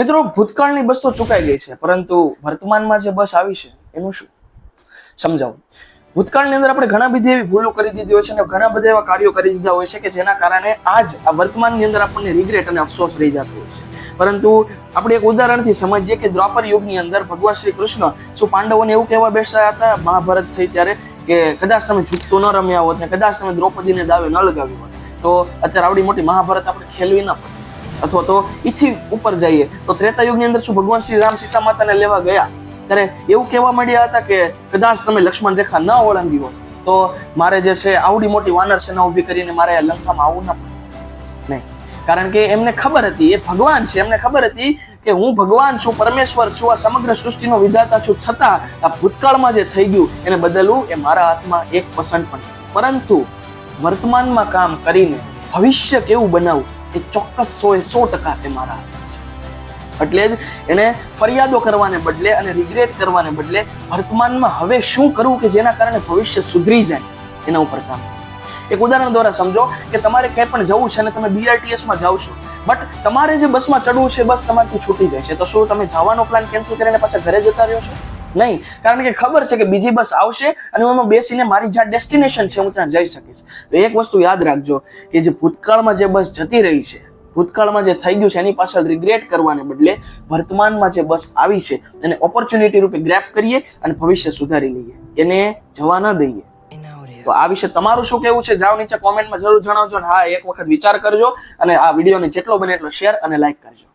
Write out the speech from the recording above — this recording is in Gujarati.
મિત્રો, ભૂતકાળની બસ તો ચૂકાઈ ગઈ છે, પરંતુ વર્તમાનમાં જે બસ આવી છે એનું શું? સમજાવું. ભૂતકાળની અંદર આપણે ઘણા બધી એવી ભૂલો કરી દીધી હોય છે અને ઘણા બધા એવા કાર્યો કરી દીધા હોય છે કે જેના કારણે આજ આ વર્તમાનની અંદર આપણને રિગ્રેટ અને અફસોસ રહી જતો હોય છે. પરંતુ આપણે એક ઉદાહરણથી સમજીએ કે દ્વાપર યુગની અંદર ભગવાન શ્રી કૃષ્ણ શું પાંડવોને એવું કહેવા બેસતા હતા મહાભારત થઈ ત્યારે કે કદાચ તમે જૂઠું ન રમ્યા હોત ને કદાચ તમે દ્રૌપદીને દાવે ન લગાવ્યું હોત તો અત્યારે આવડી મોટી મહાભારત આપણે ખેલવી ન પડે, અથવા તો ઈથી ઉપર જઈએ તો ત્રેતા યુગની અંદર શું ભગવાન શ્રી રામ સીતા માતાને લેવા ગયા ત્યારે એવું કહેવા માંડ્યા હતા કે કદાચ તમે લક્ષ્મણ રેખા ન ઓળંગી હોત તો મારે જે છે આવડી મોટી વાનર સેના ઊભી કરીને મારે લંકામાં આવવું ન પડે નહીં. કારણ કે એમને ખબર હતી, એ ભગવાન છે, એમને ખબર હતી કે હું ભગવાન છું, પરમેશ્વર છું, આ સમગ્ર સૃષ્ટિનો વિધાતા છું, છતાં આ ભૂતકાળમાં જે થઈ ગયું એને બદલવું એ મારા હાથમાં 1% પણ નથી. પરંતુ વર્તમાનમાં કામ કરીને ભવિષ્ય કેવું બનાવવું એ ચોક્કસ 100% તે મારા હાથમાં છે. એટલે જ એને ફરિયાદો કરવાને બદલે અને રિગ્રેટ કરવાને બદલે વર્તમાનમાં હવે શું કરવું કે જેના કારણે ભવિષ્ય સુધરી જાય એના ઉપર કામ. એક ઉદાહરણ દ્વારા સમજો કે તમારે ક્યાંય પણ જવું છે અને તમે BRTS માં જાવ છો, બટ તમારે જે બસમાં ચડવું છે બસ તમારાથી છૂટી જાય છે, તો શું તમે જવાનો પ્લાન કેન્સલ કરીને પાછા ઘરે જતા રહ્યો છો? નહીં, કારણ કે ખબર છે કે બીજી બસ આવશે અને હું એમાં બેસીને મારી જ્યાં ડેસ્ટિનેશન છે હું ત્યાં જઈ શકીશ. તો એક વસ્તુ યાદ રાખજો કે જે ભૂતકાળમાં જે બસ જતી રહી છે, ભૂતકાળમાં જે થઈ ગયું છે એની પાછળ રિગ્રેટ કરવાને બદલે વર્તમાનમાં જે બસ આવી છે એને ઓપોર્ચ્યુનિટી રૂપે ગ્રેબ કરીએ અને ભવિષ્ય સુધારી લઈએ, એને જવા ન દઈએ. તો આ વિશે તમારું શું કહેવું છે? જાઓ નીચે કોમેન્ટમાં જરૂર જણાવજો. હા, એક વખત વિચાર કરજો અને આ વિડીયોને જેટલો બને એટલો શેર અને લાઈક કરજો.